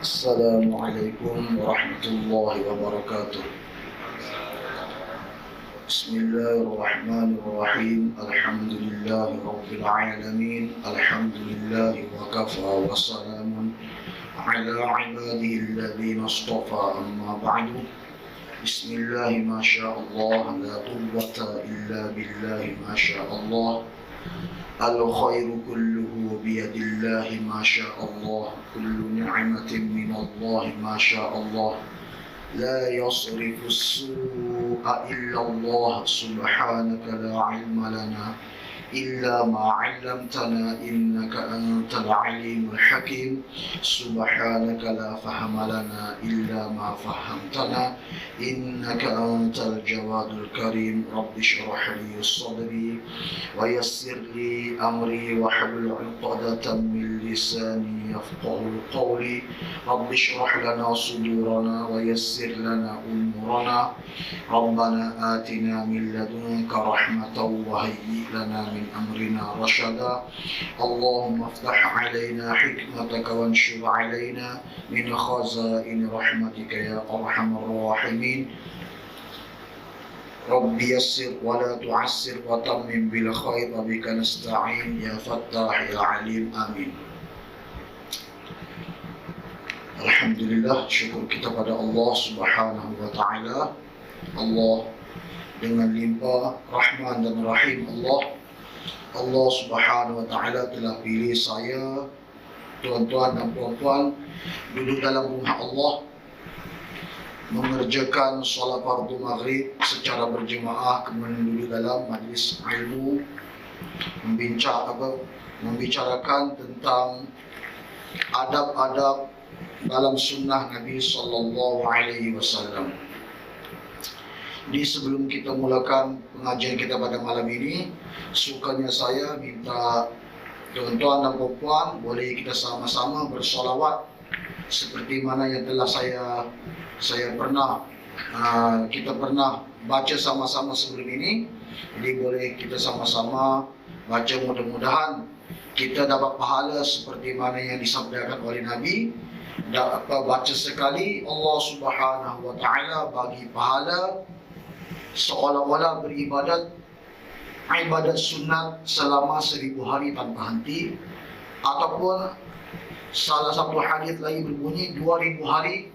السلام عليكم ورحمة الله وبركاته. بسم الله الرحمن الرحيم. الحمد لله رب العالمين. الحمد لله وكفى وسلام على عباده الذين اصطفى. أما بعد، بسم الله ما شاء الله، لا قوة إلا بالله ما شاء الله. الخير كله بيد الله ما شاء الله. كل نعمة من الله ما شاء الله. لا يصرف السوء إلا الله. سبحانك لا علم لنا إلا ما علمتنا إنك أنت العليم الحكيم. سبحانك لا فهم لنا إلا ما فهمتنا إنك أنت الجواد الكريم. رب اشرح لي صدري ويسر لي أمري واحلل عقدة من لساني يفقه قولي. رب اشرح لنا صدورنا ويسر لنا أمورنا. ربنا آتنا من لدنك رحمة وهيئ لنا من أمرنا رشدا. اللهم افتح علينا حكمتك وانشر علينا من خزائن رحمتك يا أرحم الراحمين. رب يسر ولا تعسر وتمم بالخير وبك نستعين يا فتاح يا عليم. آمين. Alhamdulillah, syukur kita pada Allah Subhanahu wa taala. Allah dengan limpah rahman dan rahim Allah Subhanahu wa taala telah pilih saya, tuan-tuan dan puan-puan, duduk dalam rumah Allah, mengerjakan solat fardu maghrib secara berjemaah, kemudian duduk dalam majlis ilmu, membicarakan tentang adab-adab dalam sunnah Nabi sallallahu alaihi wasallam. Jadi sebelum kita mulakan pengajian kita pada malam ini, sukanya saya minta tuan-tuan dan puan-puan boleh kita sama-sama bersolawat seperti mana yang telah kita pernah baca sama-sama sebelum ini. Jadi boleh kita sama-sama baca, mudah-mudahan kita dapat pahala seperti mana yang disabdakan oleh Nabi. Dapat baca sekali, Allah Subhanahu wa taala bagi pahala seolah-olah beribadat ibadat sunat selama 1000 hari tanpa henti, ataupun salah satu hadis lagi berbunyi 2000 hari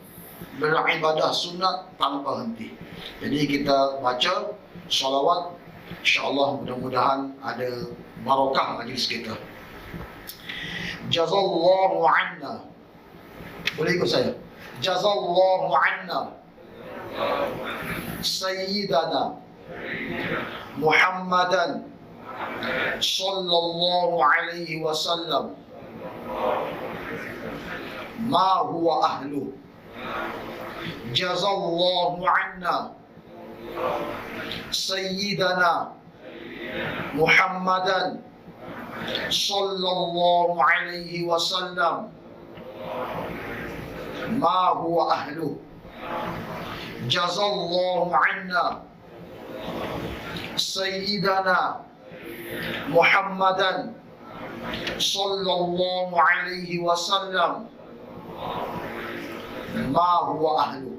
beribadah sunat tanpa henti. Jadi kita baca salawat, insya-Allah mudah-mudahan ada barakah majlis kita. Jazallahu anna. Boleh ikut saya. Jazallahu anna Sayyidana Muhammadan sallallahu alaihi wasallam ma huwa ahlu. Jazallahu anna Sayyidana Muhammadan sallallahu alaihi wasallam ma huwa ahlu. Jazallahu anna Sayyidana Muhammadan sallallahu alaihi wasallam ma huwa ahlu.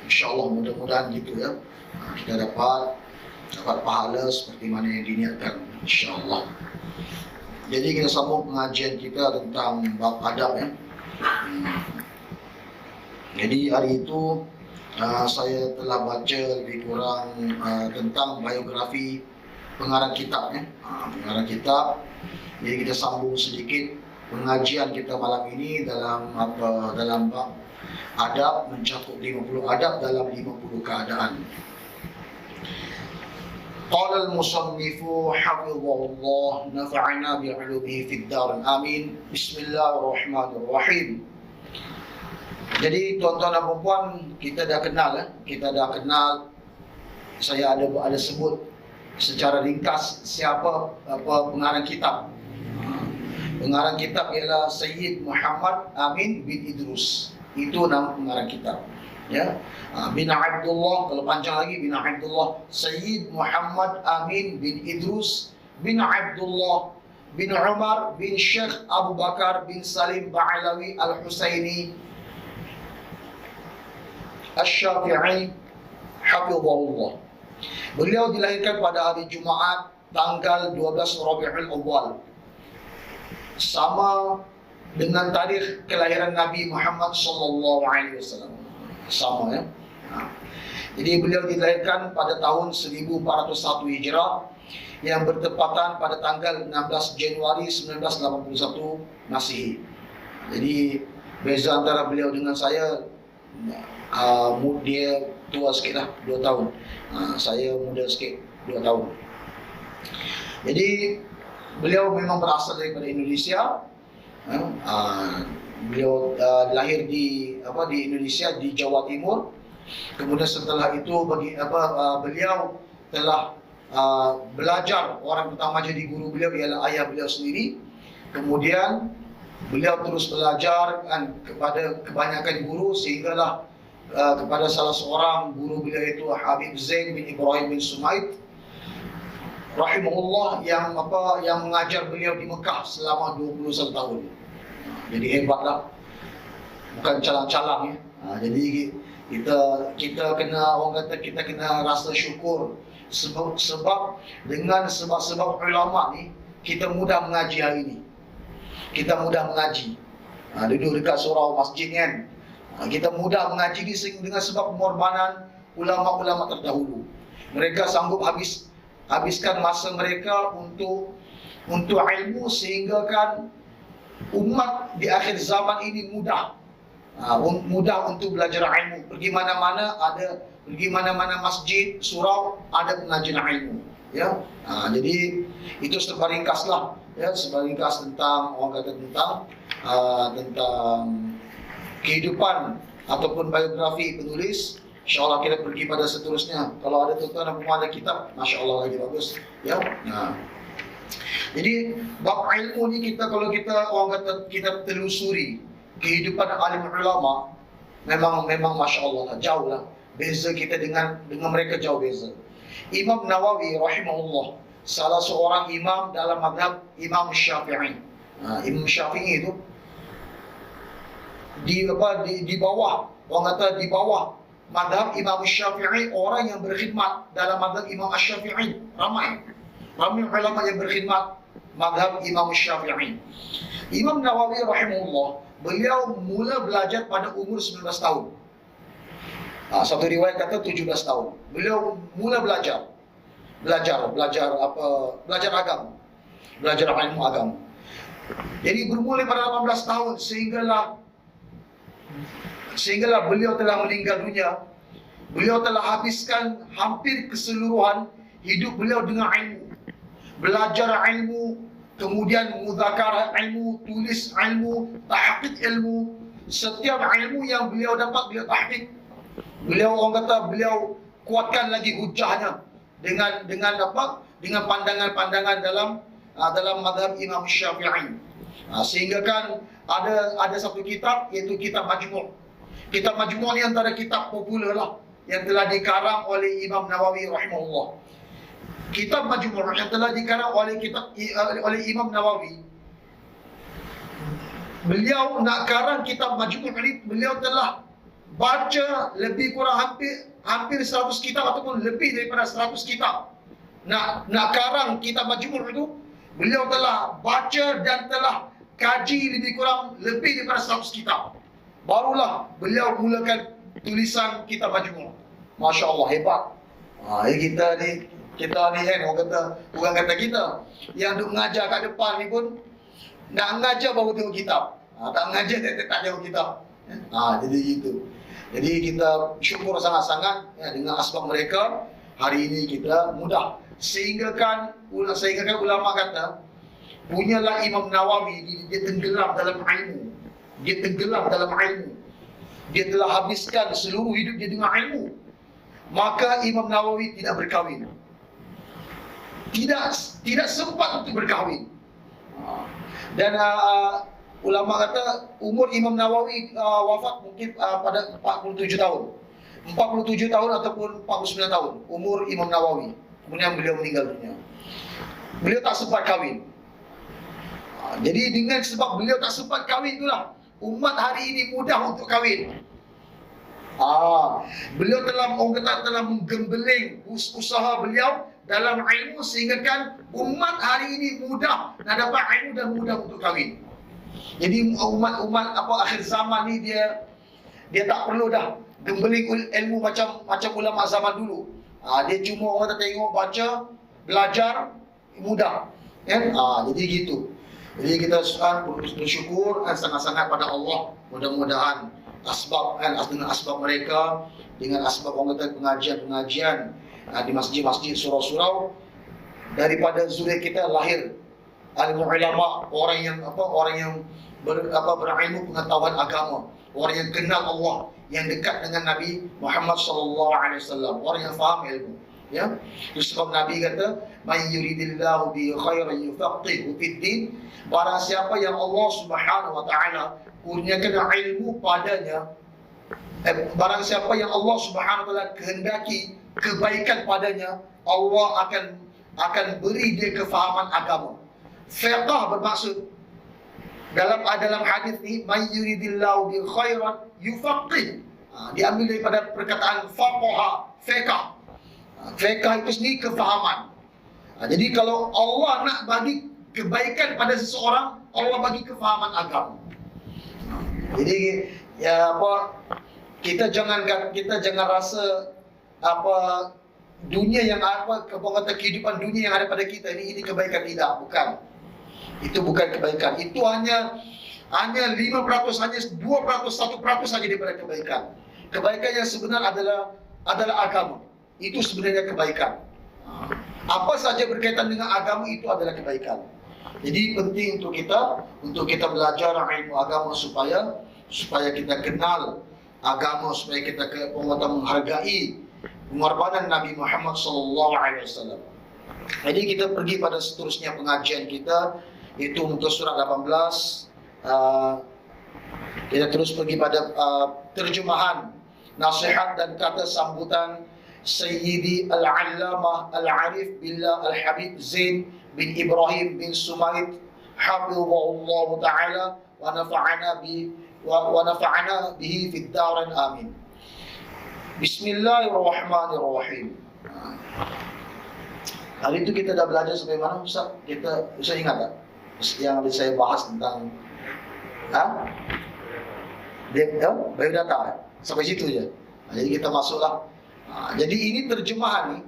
InsyaAllah mudah-mudahan gitu ya, kita dapat pahala seperti mana yang diniatkan, insyaAllah. Jadi kita sambung pengajian kita tentang bab adab ya. Jadi hari itu saya telah baca lebih kurang tentang biografi pengarang kitab ya. Pengarang kitab. Jadi kita sambung sedikit pengajian kita malam ini dalam bab adab, mencakup 50 adab dalam 50 keadaan. Qala al-musannifu hafizahullah nafa'ana bi'ulumihi fid dar. Amin. Bismillahirrahmanirrahim. Jadi tuan-tuan dan puan-puan, kita dah kenal, saya ada sebut secara ringkas siapa pengarang kitab. Pengarang kitab ialah Sayyid Muhammad Amin bin Idrus. Itu nama pengarang kitab. Ya, bin Abdullah, kalau panjang lagi bin Abdullah, Sayyid Muhammad Amin bin Idrus bin Abdullah bin Umar bin Syekh Abu Bakar bin Salim Ba'alawi Al-Husaini Asy-Syafi'i hafizahullah. Beliau dilahirkan pada hari Jumaat tanggal 12 Rabiul Awal, sama dengan tarikh kelahiran Nabi Muhammad sallallahu alaihi wasallam. Sama ya. Jadi beliau dilahirkan pada tahun 1401 Hijrah yang bertepatan pada tanggal 16 Januari 1981 Masehi. Jadi beza antara beliau dengan saya, dia tua sikit lah, 2 tahun. Saya muda sikit, 2 tahun. Jadi beliau memang berasal daripada Indonesia. Beliau lahir di Indonesia, di Jawa Timur. Kemudian setelah itu beliau telah belajar. Orang pertama jadi guru beliau ialah ayah beliau sendiri. Kemudian beliau terus belajar kepada kebanyakan guru, sehinggalah kepada salah seorang guru beliau itu Habib Zain bin Ibrahim bin Sumaid rahimahullah yang mengajar beliau di Mekah selama 21 tahun. Jadi hebatlah, bukan calang-calang ya. Jadi kita kena, orang kata, kita kena rasa syukur sebab dengan sebab ulama ni kita mudah mengaji hari ini. Kita mudah mengaji. Duduk dekat surau masjid kan. Kita mudah mengaji ni dengan sebab pengorbanan ulama-ulama terdahulu. Mereka sanggup habiskan masa mereka untuk ilmu, sehingga kan umat di akhir zaman ini mudah untuk belajar ilmu. Pergi mana-mana masjid, surau, ada pengajian ilmu. Ya, jadi itu sebaringkaslah ya, sebaringkas tentang, orang kata, tentang kehidupan ataupun biografi penulis. InsyaAllah kita pergi pada seterusnya. Kalau ada tuan-tuan yang ada kitab, Masya Allah lagi bagus ya. Jadi bab ilmu ni, kalau kita orang kata, kita telusuri kehidupan alim ulama, memang Masya Allah lah, jauh lah beza kita dengan mereka, jauh beza. Imam Nawawi rahimahullah, salah seorang imam dalam mazhab Imam Syafi'i. Imam Syafi'i itu di bawah, orang kata, di bawah mazhab Imam Syafi'i, orang yang berkhidmat dalam mazhab Imam Syafi'i ramai ulama yang berkhidmat mazhab Imam Syafi'i. Imam Nawawi rahimahullah, beliau mula belajar pada umur 19 tahun. Satu riwayat kata 17 tahun. Beliau mula belajar agama, belajar ilmu agama. Jadi bermula pada 18 tahun, sehinggalah beliau telah meninggal dunia. Beliau telah habiskan hampir keseluruhan hidup beliau dengan ilmu. Belajar ilmu, kemudian mudzakarah ilmu, tulis ilmu, tahqiq ilmu. Setiap ilmu yang beliau dapat, beliau tahqiq. Beliau, orang kata, beliau kuatkan lagi hujahnya dengan pandangan-pandangan dalam mazhab Imam Syafi'i. Sehingga kan ada satu kitab, iaitu kitab Majmu'. Kitab Majmu' ni antara kitab popular lah yang telah dikarang oleh Imam Nawawi rahimahullah. Kitab Majmu' yang telah dikarang oleh Imam Nawawi, beliau nak karang kitab Majmu' ini, beliau telah baca lebih kurang hampir 100 kitab ataupun lebih daripada 100 kitab. Nak karang kitab Majmu' itu, beliau telah baca dan telah kaji lebih daripada 100 kitab. Barulah beliau mulakan tulisan kitab Majmu'. Masya Allah, hebat. Kita ni kan, orang kata kita yang duk mengajar kat depan ni pun, nak mengajar baru tengok kitab. Tak mengajar tak tengok kitab. Jadi gitu. Jadi kita syukur sangat-sangat ya, dengan asbab mereka, hari ini kita mudah. Sehingga kan ulama kata, punyalah Imam Nawawi, dia tenggelam dalam ilmu. Dia telah habiskan seluruh hidup dia dengan ilmu. Maka Imam Nawawi tidak berkahwin. Tidak sempat untuk berkahwin. Dan ulama kata umur Imam Nawawi wafat mungkin pada 47 tahun. 47 tahun ataupun 49 tahun umur Imam Nawawi. Kemudian beliau meninggal dunia. Beliau tak sempat kahwin. Jadi dengan sebab beliau tak sempat kahwin itulah, umat hari ini mudah untuk kahwin. Beliau telah menggembeling usaha beliau dalam ilmu sehingga kan umat hari ini mudah nak dapat ilmu dan mudah untuk kahwin. Jadi umat akhir zaman ni dia tak perlu dah gembeling ilmu macam ulama zaman dulu. Dia cuma orang tengok, baca, belajar, mudah. Kan? Jadi gitu. Jadi kita bersyukur sangat-sangat pada Allah. Mudah-mudahan dengan asbab mereka, dengan asbab orang kata pengajian-pengajian di masjid-masjid, surau-surau, daripada zuriat kita lahir alim ulama, orang yang berilmu pengetahuan agama, orang yang kenal Allah, yang dekat dengan Nabi Muhammad sallallahu alaihi wasallam, orang yang faham ilmu. Ya, itu sebab Nabi kata, "Man yuridillahu bihi khairan yufaqihu fid din." Barang siapa yang Allah Subhanahu wa taala kurniakan ilmu padanya, barang siapa yang Allah Subhanahu wa taala kehendaki kebaikan padanya, Allah akan beri dia kefahaman agama. Fiqh bermaksud dalam hadis ni, "Man yuridillahu bihi khairan yufaqih." Diambil daripada perkataan faqaha, fiqh. Fiqh itu sendiri kefahaman. Jadi kalau Allah nak bagi kebaikan pada seseorang, Allah bagi kefahaman agama. Jadi kita jangan rasa dunia yang kehidupan dunia yang ada pada kita ini kebaikan, tidak, bukan. Itu bukan kebaikan. Itu hanya 5%, hanya 2%, 1% saja daripada kebaikan. Kebaikan yang sebenar adalah agama. Itu sebenarnya kebaikan. Apa saja berkaitan dengan agama itu adalah kebaikan. Jadi penting untuk kita belajar ilmu agama supaya kita kenal agama, supaya kita menghargai pengorbanan Nabi Muhammad sallallahu alaihi wasallam. Jadi kita pergi pada seterusnya pengajian kita, itu muka surat 18. Kita terus pergi pada terjemahan nasihat dan kata sambutan Sayyidi Al-Allamah Al-Arif Billah Al-Habib Zain bin Ibrahim bin Sumaid hafizahullah ta'ala wa nafa'ana bihi fid darin amin. Bismillahirrahmanirrahim. Hari itu kita dah belajar sampai mana, Ustaz? Ustaz ingat tak? Yang saya bahas tentang biodata. Sampai situ je. Jadi kita masuklah. Jadi ini terjemahan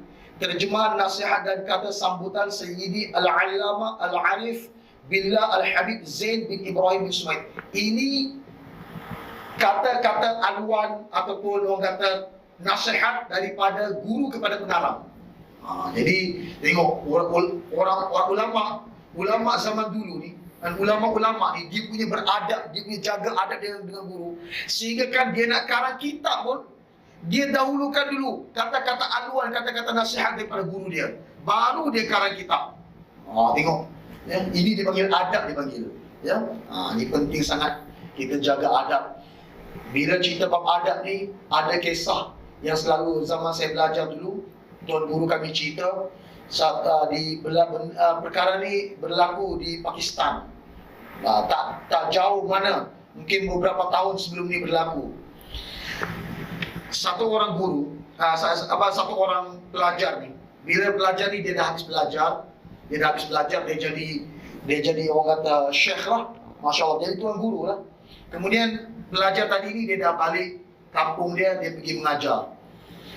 nasihat dan kata sambutan Sayyidi Al-Allamah Al-Arif Billah Al-Habib Zain bin Ibrahim bin Sumaid. Ini kata-kata aluan ataupun orang kata nasihat daripada guru kepada pengarang. Jadi tengok orang ulama zaman dulu ni, dan ulama-ulama ni dia punya beradab, dia punya jaga adab dengan guru, sehingga kan dia nak karang kitab pun dia dahulukan dulu kata-kata aluan, kata-kata nasihat daripada guru dia, baru dia karang kitab. Tengok ya, ini dipanggil adab, dipanggil ya. Ini penting sangat kita jaga adab. Bila cerita bab adab ni, ada kisah yang selalu zaman saya belajar dulu, tuan guru kami cerita saat perkara ni berlaku di Pakistan. Tak jauh mana, mungkin beberapa tahun sebelum ni berlaku. Satu orang guru, satu orang pelajar ni, bila pelajar ni dia dah habis belajar, dia jadi orang kata syekh lah, Masya Allah, jadi tuan guru lah. Kemudian pelajar tadi ni dia dah balik kampung dia pergi mengajar.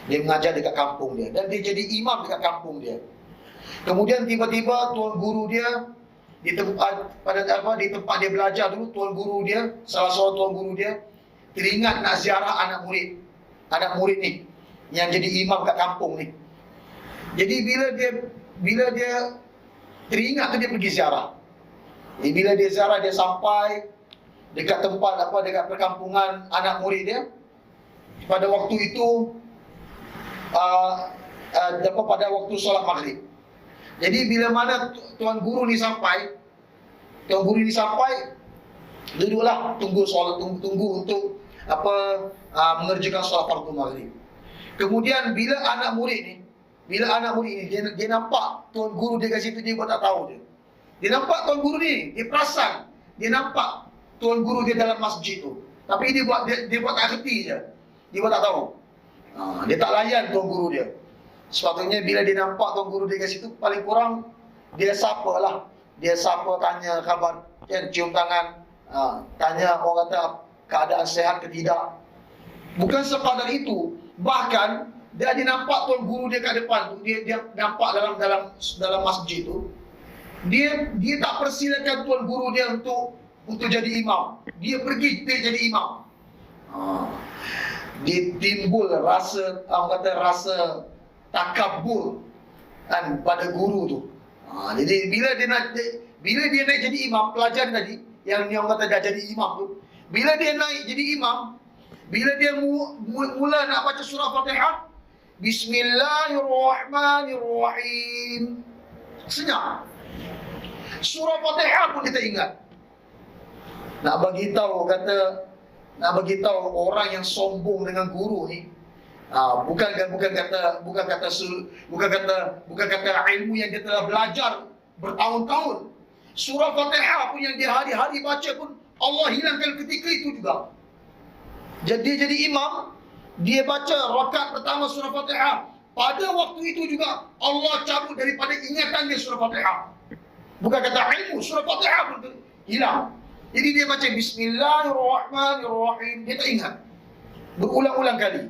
Dia mengajar dekat kampung dia, dan dia jadi imam dekat kampung dia. Kemudian tiba-tiba tuan guru dia di tempat dia belajar dulu, salah seorang tuan guru dia teringat nak ziarah anak murid ni yang jadi imam kat kampung ni. Jadi bila dia teringat tu, dia pergi ziarah. Jadi bila dia ziarah, dia sampai dekat tempat dekat perkampungan anak murid dia. Pada waktu itu pada waktu solat maghrib. Jadi bila mana tuan guru ni sampai, duduklah tunggu untuk mengerjakan solat fardu maghrib. Kemudian bila anak murid ni dia nampak tuan guru dia kat situ, dia pun tak tahu dia. Dia nampak tuan guru ni, dia perasan, dia nampak tuan guru dia dalam masjid tu. Tapi dia buat tak kerti je. Dia buat tak tahu. Dia tak layan tuan guru dia. Sepatutnya bila dia nampak tuan guru dia kat situ, paling kurang dia sapa lah. Dia sapa, tanya khabar, cium tangan, tanya orang kata keadaan sehat ke tidak. Bukan sekadar itu, bahkan dia nampak tuan guru dia kat depan tu, dia nampak dalam masjid tu. Dia tak persilakan tuan guru dia untuk jadi imam. Dia pergi jadi imam. Dia timbul rasa, rasa takabur kan pada guru tu. Jadi bila dia naik jadi imam, pelajar tadi yang kata dah jadi imam tu, bila dia naik jadi imam, bila dia mula nak baca surah Fatihah, Bismillahirrahmanirrahim, senyap. Surah Fatihah pun kita ingat. Nak bagi tahu orang yang sombong dengan guru ni, bukan kata ilmu yang dia telah belajar bertahun-tahun. Surah Fatihah pun yang dia hari-hari baca pun Allah hilangkan ketika itu juga. Jadi imam, dia baca rakaat pertama surah Fatihah. Pada waktu itu juga Allah cabut daripada ingatan dia surah Fatihah. Bukan kata ilmu, surah Fatihah pun hilang. Jadi dia baca Bismillahirrahmanirrahim, dia tak ingat. Berulang-ulang kali.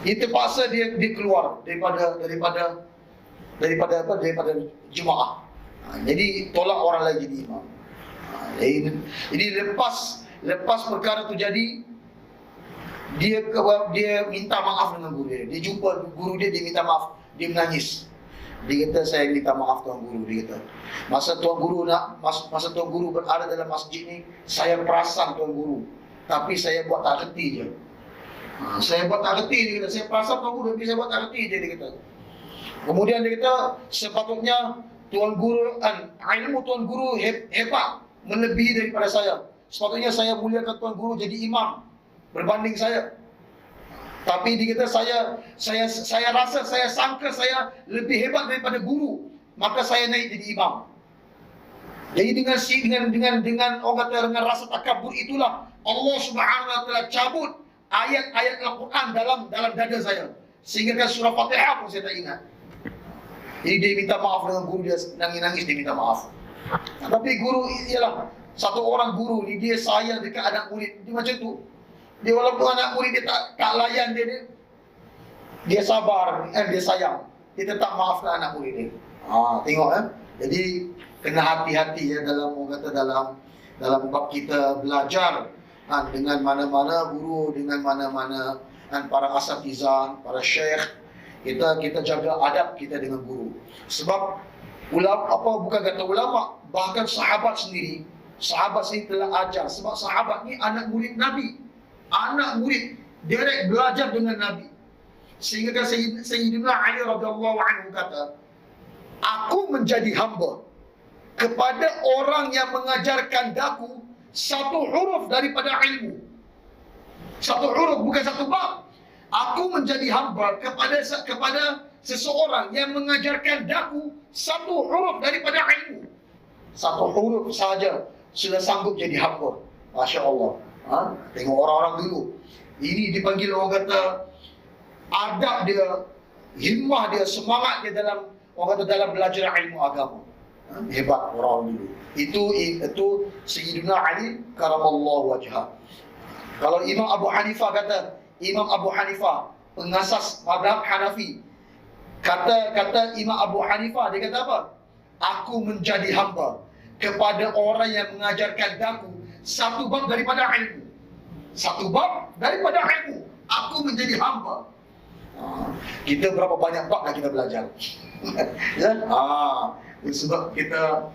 Dia terpaksa dia keluar daripada jemaah. Jadi tolak orang lain jadi imam. Jadi lepas perkara tu jadi, dia minta maaf dengan guru dia. Dia jumpa guru dia minta maaf. Dia menangis. Dia kata, saya minta maaf tuan guru. Dia kata, masa tuan guru berada dalam masjid ni, saya perasan tuan guru, tapi saya buat tak reti je. Saya buat tak reti, dia kata. Saya perasan tuan guru, tapi saya buat tak reti je, dia kata. Kemudian dia kata, sepatutnya tuan guru, ilmu tuan guru hebat, melebihi daripada saya. Sepatutnya saya muliakan tuan guru jadi imam berbanding saya. Tapi dia kata, saya rasa, saya sangka saya lebih hebat daripada guru, maka saya naik jadi imam. Jadi dengan orang kata dengan rasa takabur itulah Allah Subhanahu wa taala cabut ayat-ayat Al-Quran dalam dada saya, sehingga surah Fatihah pun saya tak ingat. Jadi dia minta maaf dengan guru dia, nangis-nangis dia minta maaf. Tapi guru ialah satu orang guru ni, dia sayang dekat anak murid dia macam tu. Dia walaupun anak murid dia tak layan dia sabar, dia sayang. Dia tetap maafkan anak murid dia. Tengok Jadi kena hati-hati dalam bab kita belajar dengan mana-mana guru, dengan mana-mana para asatizah, para syekh. Kita jaga adab kita dengan guru. Sebab bukan kata ulama, bahkan sahabat sendiri telah ajar. Sebab sahabat ni anak murid Nabi. Anak murid direct belajar dengan Nabi. Sehingga kan Sayyidina Ali radhiyallahu anhu kata, aku menjadi hamba kepada orang yang mengajarkan daku satu huruf daripada ilmu. Satu huruf, bukan satu bab. Aku menjadi hamba kepada seseorang yang mengajarkan daku satu huruf daripada ilmu. Satu huruf saja sudah sanggup jadi hamba. Masya Allah. Tengok orang-orang dulu. Ini dipanggil orang kata adab dia, himmah dia, semangat dia dalam belajar ilmu agama. Hebat orang dulu. Itu Sayyidina Ali karamallahu wajhah. Kalau Imam Abu Hanifah kata, Imam Abu Hanifah pengasas mazhab Hanafi, kata Imam Abu Hanifah, dia kata apa? Aku menjadi hamba kepada orang yang mengajarkan daku satu bab daripada ilmu. Satu bab daripada ilmu. Aku menjadi hamba. Kita berapa banyak bab dah kita belajar. Ya? Sebab kita,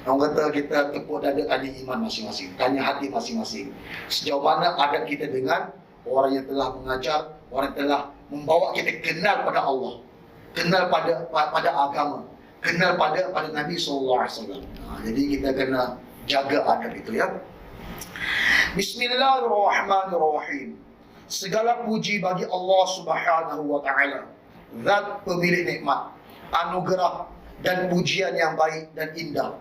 orang kata kita tepuk dada, tanya iman masing-masing, tanya hati masing-masing. Sejauh mana adab kita dengan orang yang telah mengajar, orang yang telah membawa kita kenal pada Allah, kenal pada agama, kenal pada Nabi SAW. Jadi kita kena jaga adab itu, ya. Bismillahirrahmanirrahim. Segala puji bagi Allah Subhanahu wa taala, Zat pemilik nikmat, anugerah dan pujian yang baik dan indah.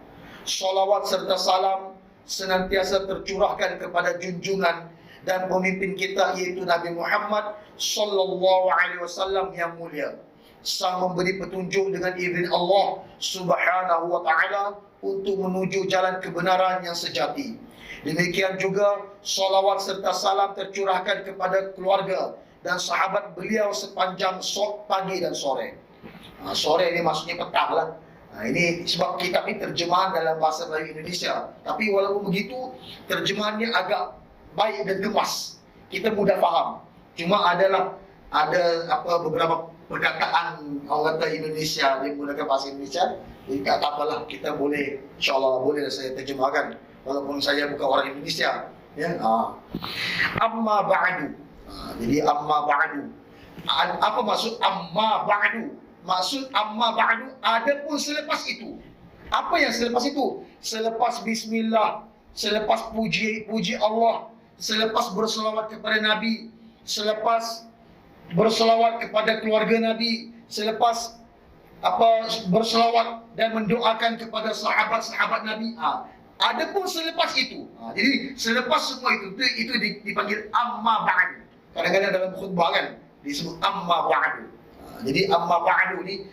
Salawat serta salam senantiasa tercurahkan kepada junjungan dan pemimpin kita, yaitu Nabi Muhammad sallallahu alaihi wasallam yang mulia, sang memberi petunjuk dengan izin Allah Subhanahu wa taala untuk menuju jalan kebenaran yang sejati. Demikian juga salawat serta salam tercurahkan kepada keluarga dan sahabat beliau sepanjang pagi dan sore. Sore ini maksudnya petang lah. Ini sebab kitab ini terjemahan dalam bahasa Melayu Indonesia. Tapi walaupun begitu, terjemahannya agak baik dan gemas. Kita mudah faham. Cuma ada beberapa perkataan orang kata Indonesia, dia menggunakan bahasa Indonesia. Jadi tak apalah, kita boleh, insyaAllah boleh saya terjemahkan. Walaupun saya bukan orang Indonesia. Ya. Amma ba'du. Jadi amma ba'du. Apa maksud amma ba'du? Maksud amma ba'du, adapun selepas itu. Apa yang selepas itu? Selepas bismillah, selepas puji Allah, selepas berselawat kepada Nabi, selepas berselawat kepada keluarga Nabi, selepas berselawat dan mendoakan kepada sahabat-sahabat Nabi. Adapun selepas itu. Jadi selepas semua itu dipanggil amma ba'du. Kadang-kadang dalam khutbah kan disebut amma ba'du. Jadi amma ba'du ni,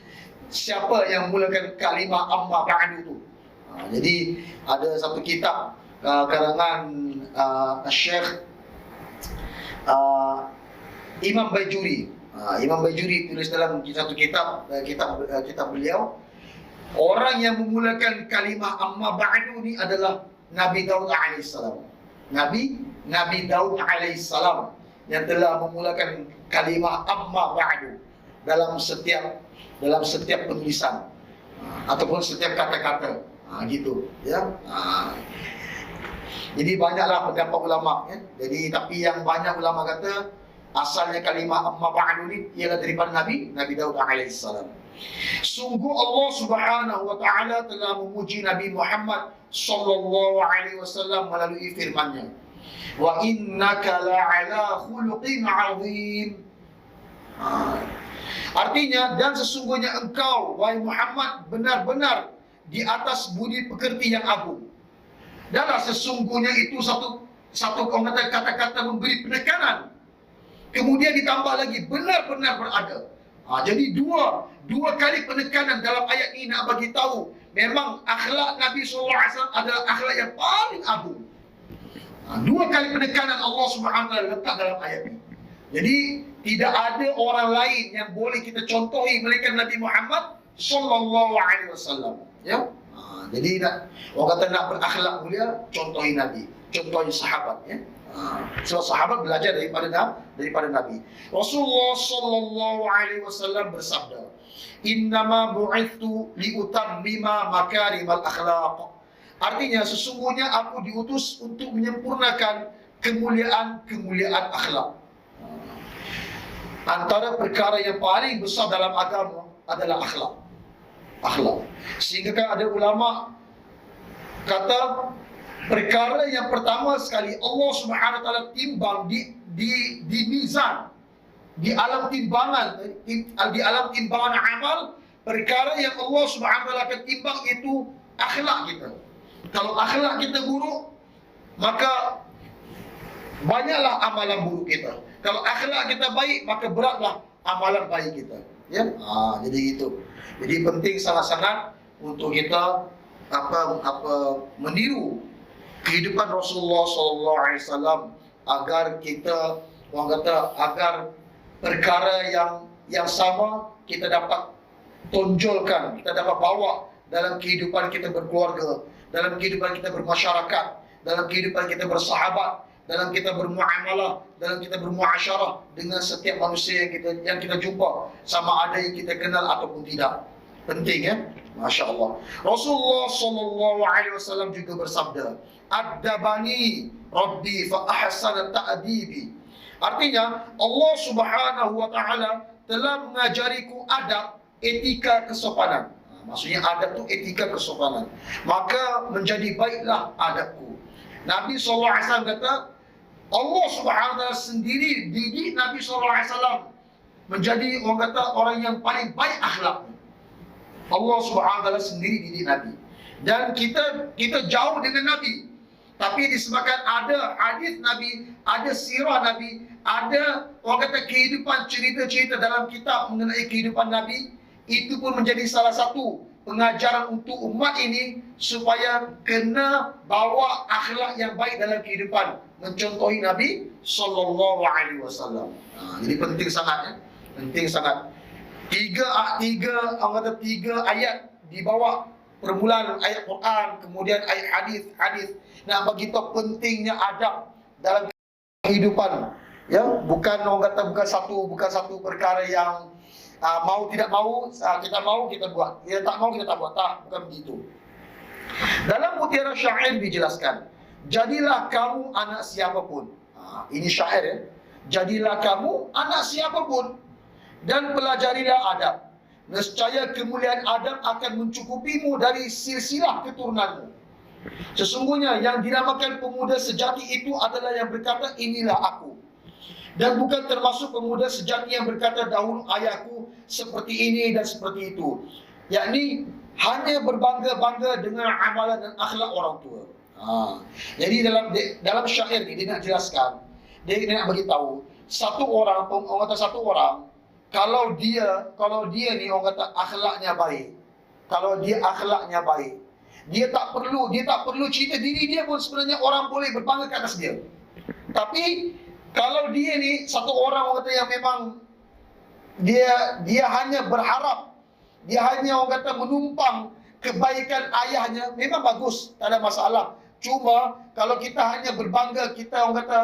siapa yang mulakan kalimah amma ba'du tu? Jadi ada satu kitab karangan Syekh Imam Bajuri. Imam Bajuri tulis dalam satu kitab beliau, orang yang memulakan kalimah amma ba'du ni adalah Nabi Daud alaihissalam. Nabi Daud alaihissalam yang telah memulakan kalimah amma ba'du dalam setiap penulisan ataupun setiap kata-kata, gitu ya. Jadi banyaklah pendapat ulama ya. Jadi tapi yang banyak ulama kata asalnya kalimah amma ba'du ni ialah daripada Nabi Daud alaihissalam. Sungguh Allah Subhanahu wa taala telah memuji Nabi Muhammad sallallahu alaihi wasallam melalui firman-Nya, wa innaka la'ala khuluqin 'azim. Artinya, dan sesungguhnya engkau, wahai Muhammad, benar-benar di atas budi pekerti yang agung. Dan sesungguhnya itu satu kata-kata memberi penekanan. Kemudian ditambah lagi, benar-benar berada. Jadi dua kali penekanan dalam ayat ini nak bagi tahu, memang akhlak Nabi SAW adalah akhlak yang paling agung. Dua kali penekanan Allah SWT letak dalam ayat ini. Jadi tidak ada orang lain yang boleh kita contohi melainkan Nabi Muhammad sallallahu alaihi wasallam. Ya. Jadi orang kata nak berakhlak mulia, contohi Nabi, contohi sahabat ya. Sebab sahabat belajar daripada Nabi. Rasulullah sallallahu alaihi wasallam bersabda, "Innama bu'ithtu liutammima makarimal akhlaq." Artinya sesungguhnya aku diutus untuk menyempurnakan kemuliaan akhlak. Antara perkara yang paling besar dalam agama adalah akhlak. Sehingga kan ada ulama kata perkara yang pertama sekali Allah Subhanahu wa taala timbang di mizan, di alam timbangan amal, perkara yang Allah Subhanahu wa taala akan timbang itu akhlak kita. Kalau akhlak kita buruk, maka banyaklah amalan buruk kita. Kalau akhlak kita baik, maka beratlah amalan baik kita. Ya, jadi itu. Jadi penting sangat-sangat untuk kita meniru kehidupan Rasulullah SAW agar kita, agar perkara yang sama kita dapat tonjolkan, kita dapat bawa dalam kehidupan kita berkeluarga, dalam kehidupan kita bermasyarakat, dalam kehidupan kita bersahabat, dalam kita bermuamalah, dalam kita bermuasyarah dengan setiap manusia yang kita jumpa, sama ada yang kita kenal ataupun tidak. Penting ya, Masya Allah. Rasulullah SAW juga bersabda, "Addabani Rabbi fa ahsana ta'dibi." Artinya Allah Subhanahu wa taala telah mengajariku adab, etika kesopanan. Maksudnya adab itu etika kesopanan. Maka menjadi baiklah adabku. Nabi SAW kata, Allah Subhanahu wa taala sendiri didik Nabi SAW menjadi orang yang paling baik akhlaknya. Allah Subhanahu Wa Taala sendiri didik Nabi. Dan kita jauh dengan Nabi. Tapi disebabkan ada hadis Nabi, ada sirah Nabi, ada orang kata kehidupan, cerita-cerita dalam kitab mengenai kehidupan Nabi, itu pun menjadi salah satu pengajaran untuk umat ini supaya kena bawa akhlak yang baik dalam kehidupan, mencontohi Nabi sallallahu alaihi wasallam. Jadi penting sangat ya. Penting sangat. Tiga ayat dibawa permulaan ayat Quran, kemudian ayat hadis nak bagi tahu pentingnya adab dalam kehidupan. Ya, bukan orang kata bukan satu perkara yang mau tidak mau, kita mau kita buat, kita tak mau kita tak buat. Tak, bukan begitu. Dalam mutiara syair dijelaskan, jadilah kamu anak siapapun. Ini syair ya. Jadilah kamu anak siapapun dan pelajarilah adab. Nescaya kemuliaan adab akan mencukupimu dari silsilah keturunanmu. Sesungguhnya yang dinamakan pemuda sejati itu adalah yang berkata inilah aku, dan bukan termasuk pemuda sejati yang berkata dahulu ayahku seperti ini dan seperti itu, yakni hanya berbangga-bangga dengan amalan dan akhlak orang tua. Jadi dalam syair ni dia nak jelaskan, dia nak bagi tahu satu orang kalau dia ni orang kata akhlaknya baik, kalau dia akhlaknya baik, dia tak perlu cerita diri dia pun sebenarnya orang boleh berbangga ke atas dia. Tapi kalau dia ni satu orang kata yang memang dia hanya berharap, dia hanya orang kata menumpang kebaikan ayahnya, memang bagus, tak ada masalah. Cuma kalau kita hanya berbangga, kita orang kata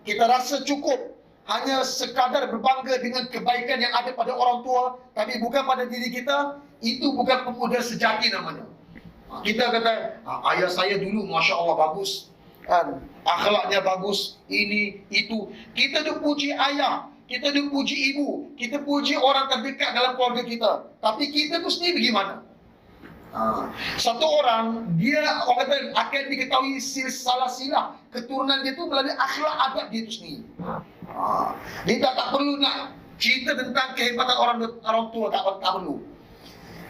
kita rasa cukup hanya sekadar berbangga dengan kebaikan yang ada pada orang tua, tapi bukan pada diri kita, itu bukan pemuda sejati namanya. Kita kata, ayah saya dulu Masya Allah bagus, kan? Akhlaknya bagus, ini, itu. Kita dah puji ayah, kita dah puji ibu, kita puji orang terdekat dalam keluarga kita. Tapi kita tu sendiri bagaimana? Satu orang, dia orang kata akan diketahui silsilah keturunan dia tu melalui akhlak adab dia tu sendiri. Dia tak perlu nak cerita tentang kehebatan orang tua, tak perlu.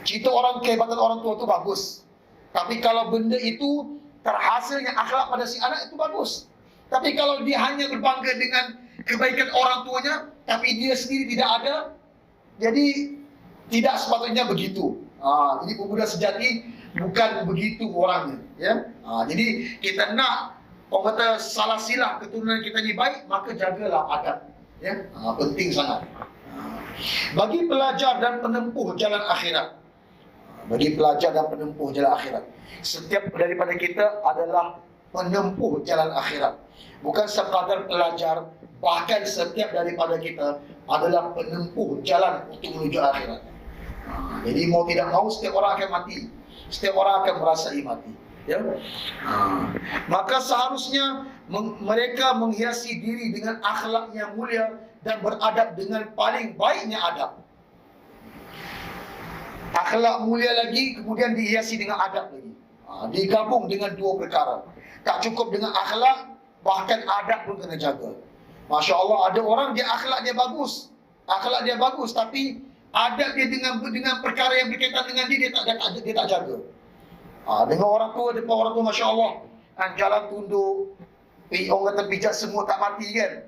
Cerita kehebatan orang tua tu bagus. Tapi kalau benda itu terhasilnya akhlak pada si anak, itu bagus. Tapi kalau dia hanya berbangga dengan kebaikan orang tuanya, tapi dia sendiri tidak ada, jadi tidak sepatutnya begitu. Jadi pemuda sejati bukan begitu orangnya, ya. Jadi kita nak orang kata salah silah keturunan kita ni baik, maka jagalah adab, ya. Penting sangat. Bagi pelajar dan penempuh jalan akhirat, setiap daripada kita adalah penempuh jalan akhirat, bukan sekadar pelajar, bahkan setiap daripada kita adalah penempuh jalan untuk menuju akhirat. Jadi mau tidak mau setiap orang akan mati, setiap orang akan merasai mati, ya. Maka seharusnya mereka menghiasi diri dengan akhlak yang mulia dan beradab dengan paling baiknya adab. Akhlak mulia lagi, kemudian dihiasi dengan adab lagi. Digabung dengan dua perkara. Tak cukup dengan akhlak, bahkan adab pun kena jaga. Masya Allah, ada orang dia akhlak dia bagus, tapi adab dia dengan perkara yang berkaitan dengan dia tak jaga. Dengan orang tua, depan orang tua, Masya Allah, jalan tunduk, orang kata pijat semua tak mati kan.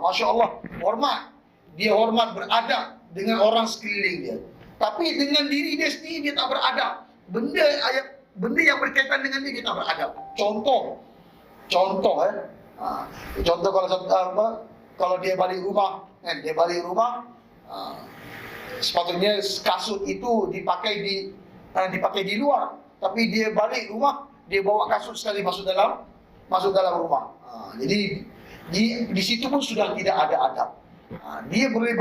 Masya Allah, hormat. Dia hormat, beradab dengan orang sekeliling dia. Tapi dengan diri dia sendiri dia tak beradab. Benda yang berkaitan dengan dia tak beradab. Contoh kalau dia balik rumah, sepatutnya kasut itu dipakai di luar, tapi dia balik rumah, dia bawa kasut sekali masuk dalam rumah. Jadi di situ pun sudah tidak ada adab. Dia boleh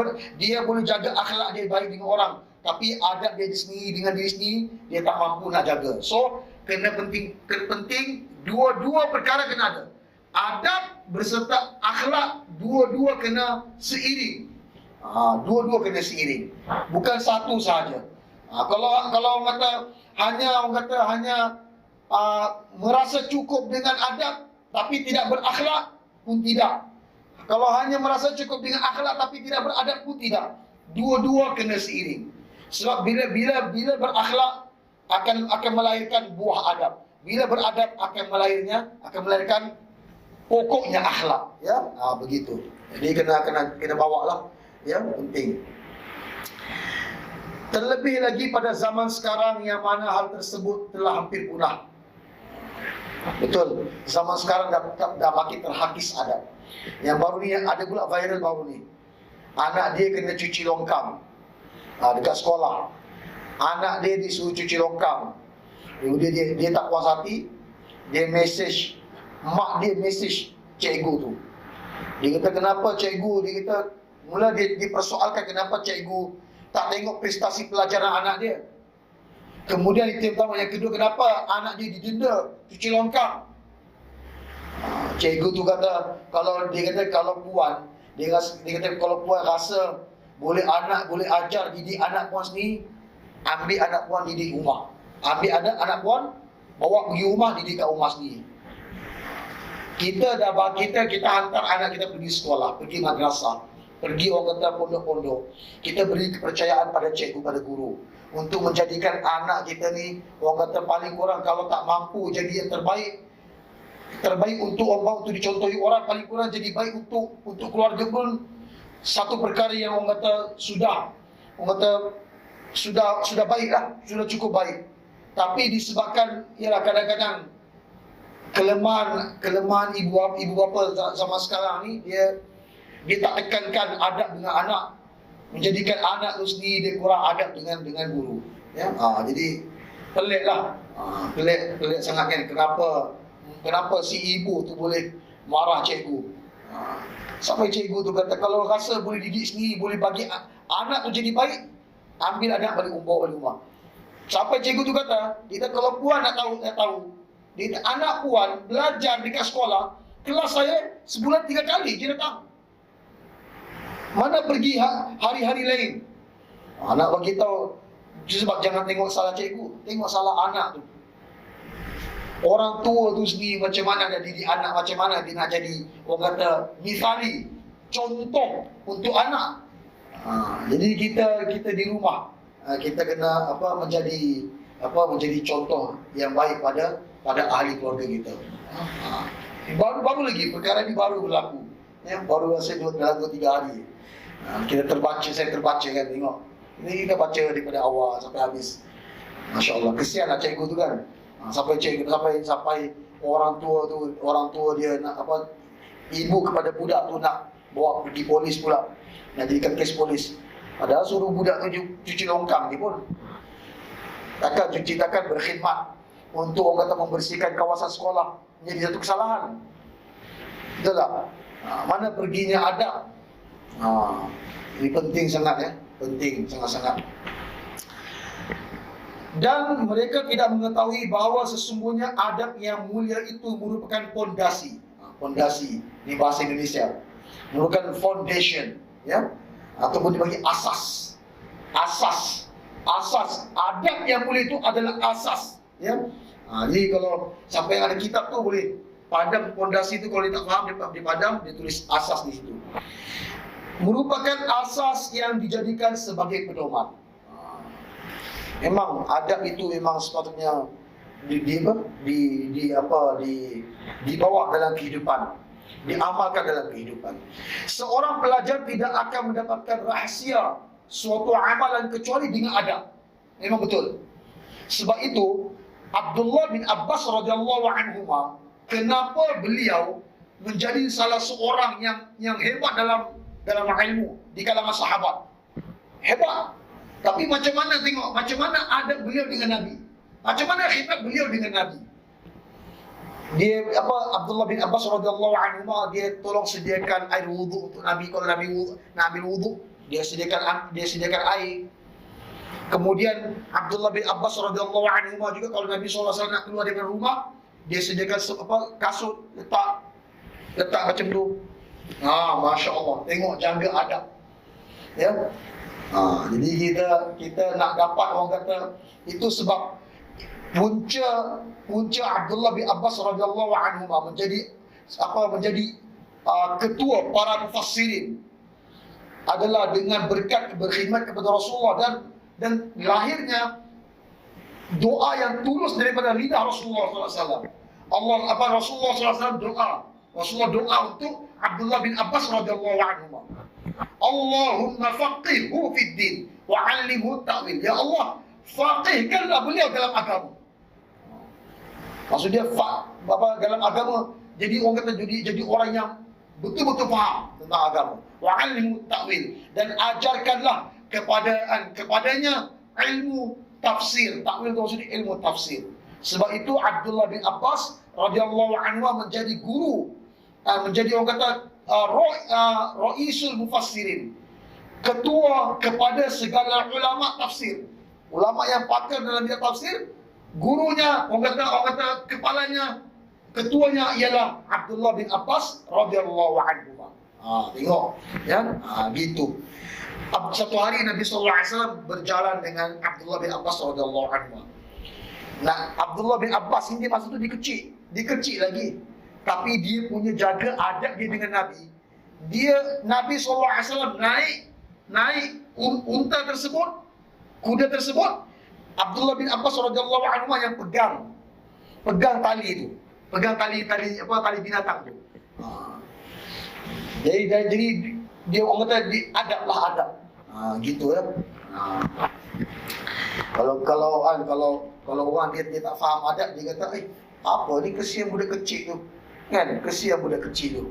jaga akhlak dia baik dengan orang, tapi adab dia sendiri dengan diri sendiri dia tak mampu nak jaga. So kena penting dua perkara kena ada. Adab berserta akhlak, dua-dua kena seiring. Dua-dua kena seiring, bukan satu sahaja. Kalau orang kata hanya merasa cukup dengan adab tapi tidak berakhlak pun tidak. Kalau hanya merasa cukup dengan akhlak tapi tidak beradab pun tidak. Dua-dua kena seiring. Sebab bila berakhlak akan melahirkan buah adab. Bila beradab akan melahirkan pokoknya akhlak, ya. Begitu. Jadi kena bawalah, ya, penting. Terlebih lagi pada zaman sekarang yang mana hal tersebut telah hampir punah. Betul, zaman sekarang dah makin terhakis adab. Yang baru ni ada pula viral baru ni. Anak dia kena cuci longkang dekat sekolah. Anak dia disuruh cuci longkang. Dia tak puas hati, dia message mak dia, message cikgu tu. Dia kata, kenapa cikgu? Dia kata, mula dia persoalkan kenapa cikgu tak tengok prestasi pelajaran anak dia. Kemudian itu yang pertama. Yang kedua, kenapa anak dia didenda cuci longkang? Cikgu tu kata, kalau puan, dia kata kalau puan rasa anak boleh ajar didik anak puan sendiri, ambil anak puan didik rumah. Ambil anak puan, bawa pergi rumah, didik kat rumah sendiri. Kita hantar anak kita pergi sekolah, pergi madrasah, pergi orang kata pondok-pondok. Kita beri kepercayaan pada cikgu, pada guru, untuk menjadikan anak kita ni, orang kata paling kurang kalau tak mampu jadi yang terbaik untuk orang, untuk dicontohi orang, paling kurang jadi baik untuk keluarga pun. Satu perkara yang orang kata sudah baiklah, sudah cukup baik. Tapi disebabkan ialah kadang-kadang kelemahan ibu bapa zaman sekarang ni, dia tak tekankan adab dengan anak, menjadikan anak tu sendiri dia kurang adab dengan guru, ya. Jadi peliklah, pelik sangat kan, kenapa si ibu tu boleh marah cikgu. Sampai cikgu tu kata, kalau rasa boleh didik sendiri, boleh bagi anak tu jadi baik, ambil anak balik rumah. Sampai cikgu tu kata, dia kata, kalau puan nak tahu, dia kata, anak puan belajar dekat sekolah, kelas saya sebulan 3 kali dia datang. Mana pergi hari-hari lain? Nak bagi tahu, sebab jangan tengok salah cikgu, tengok salah anak tu. Orang tua tu sendiri macam mana dia didik anak, macam mana dia nak jadi, orang kata, misali, contoh untuk anak. Jadi kita di rumah, kita kena menjadi contoh yang baik pada ahli keluarga kita. Baru lagi perkara ini baru berlaku, ya, baru saya dalam 2-3 hari. Saya terbaca kan, tengok. Ini kita baca daripada awal sampai habis. Masya Allah, kesianlah cikgu tu kan. Sampai orang tua dia nak ibu kepada budak tu nak bawa pergi polis pula, nak jadikan kes polis. Padahal suruh budak tu cuci longkang dia pun takkan berkhidmat untuk orang kata membersihkan kawasan sekolah, menjadi satu kesalahan. Betul tak? Mana perginya adab? Ini penting sangat, ya, penting sangat-sangat. Dan mereka tidak mengetahui bahawa sesungguhnya adab yang mulia itu merupakan pondasi. Pondasi di bahasa Indonesia merupakan foundation, ya, ataupun dibagi asas. Adab yang mulia itu adalah asas, ya. Jadi kalau siapa yang ada kitab tu boleh padam pondasi itu, kalau dia tak faham dia padam, dia tulis asas di situ. Merupakan asas yang dijadikan sebagai pedoman. Memang adab itu memang sepatutnya dibawa dalam kehidupan, diamalkan dalam kehidupan. Seorang pelajar tidak akan mendapatkan rahsia suatu amalan kecuali dengan adab. Memang betul. Sebab itu Abdullah bin Abbas radhiyallahu anhuma, kenapa beliau menjadi salah seorang yang hebat dalam ilmu di kalangan sahabat. Hebat. Tapi macam mana adab beliau dengan Nabi? Macam mana khidmat beliau dengan Nabi? Abdullah bin Abbas radhiyallahu anhu, dia tolong sediakan air wudu untuk Nabi. Kalau Nabi nak ambil wudu, dia sediakan air. Kemudian Abdullah bin Abbas radhiyallahu anhu juga, kalau Nabi SAW nak keluar dari rumah, dia sediakan kasut, letak macam tu. Masya Allah, tengok jaga adab, ya. Jadi kita nak dapat, orang kata, itu sebab punca Abdullah bin Abbas radhiyallahu anhu menjadi ketua para mufassirin adalah dengan berkat berkhidmat kepada Rasulullah dan dan lahirnya doa yang tulus daripada lidah Rasulullah SAW. Rasulullah SAW doa. Rasulullah doa untuk Abdullah bin Abbas radhiyallahu anhu. Allahumma faqihhu fid din wa 'allimhu ta'wil. Ya Allah, faqihkanlah beliau dalam agama. Maksud dia dalam agama, jadi orang kata jadi orang yang betul-betul faham tentang agama. Wa 'allimhu ta'wil, dan ajarkanlah kepadanya ilmu tafsir. Ta'wil itu maksudnya ilmu tafsir. Sebab itu Abdullah bin Abbas radhiyallahu anhu menjadi guru, menjadi orang kata Ra'isul Mufassirin, ketua kepada segala ulama tafsir. Ulama yang pakar dalam bidang tafsir, gurunya, orang kata kepalanya, ketuanya ialah Abdullah bin Abbas radhiyallahu anhu. Tengok ya, gitu. Satu hari Nabi SAW berjalan dengan Abdullah bin Abbas radhiyallahu anhu. Nah, Abdullah bin Abbas ini masa tu dia kecil lagi. Tapi dia punya jaga adab dia dengan Nabi. Nabi SAW naik unta tersebut, kuda tersebut. Abdullah bin Abbas radhiyallahu anhu yang pegang tali itu, tali binatang tu. Jadi dia orang kata adab. Gitu ya. Kalau orang dia tak faham adab, dia kata, apa ni, kesian budak kecil tu. Kan, kesian budak kecil tu.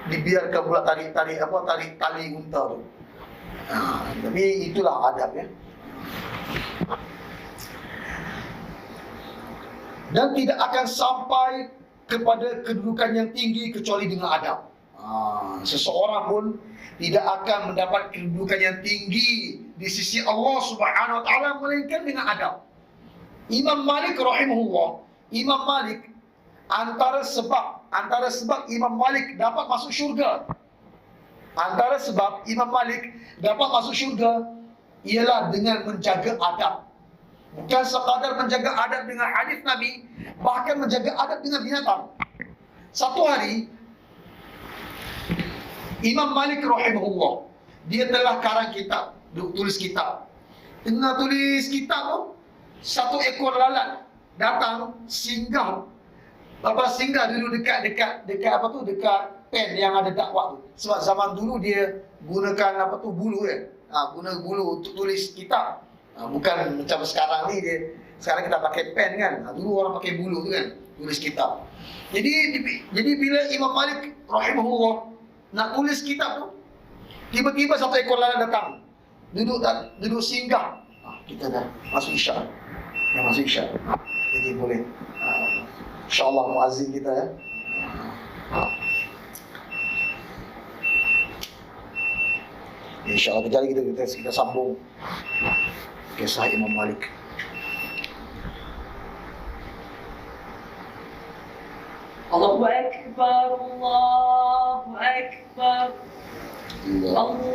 Dibiarkan pula tarik tali unta tu. Tapi itulah adab ya. Dan tidak akan sampai kepada kedudukan yang tinggi kecuali dengan adab. Seseorang pun tidak akan mendapat kedudukan yang tinggi di sisi Allah Subhanahu wa taala melainkan dengan adab. Imam Malik rahimahullah, Imam Malik antara sebab Imam Malik dapat masuk syurga, ialah dengan menjaga adab. Bukan sekadar menjaga adab dengan hadis Nabi, bahkan menjaga adab dengan binatang. Satu hari Imam Malik rahimahullah, dia telah karang kitab, tulis kitab. Tengah tulis kitab tu, satu ekor lalat datang singgah dulu dekat pen yang ada dakwah tu. Sebab zaman dulu dia gunakan bulu kan. Guna bulu untuk tulis kitab. Bukan macam sekarang ni, sekarang kita pakai pen kan. Dulu orang pakai bulu tu kan, tulis kitab. Jadi bila Imam Malik rahimahullah nak tulis kitab tu, tiba-tiba satu ekor lalat datang, duduk singgah. Kita dah masuk isyak. Jadi boleh, InsyaAllah muazzin kita ya. InsyaAllah kejap lagi kita sambung kisah Imam Malik. Allahu Akbar, Allahu Akbar, Allahu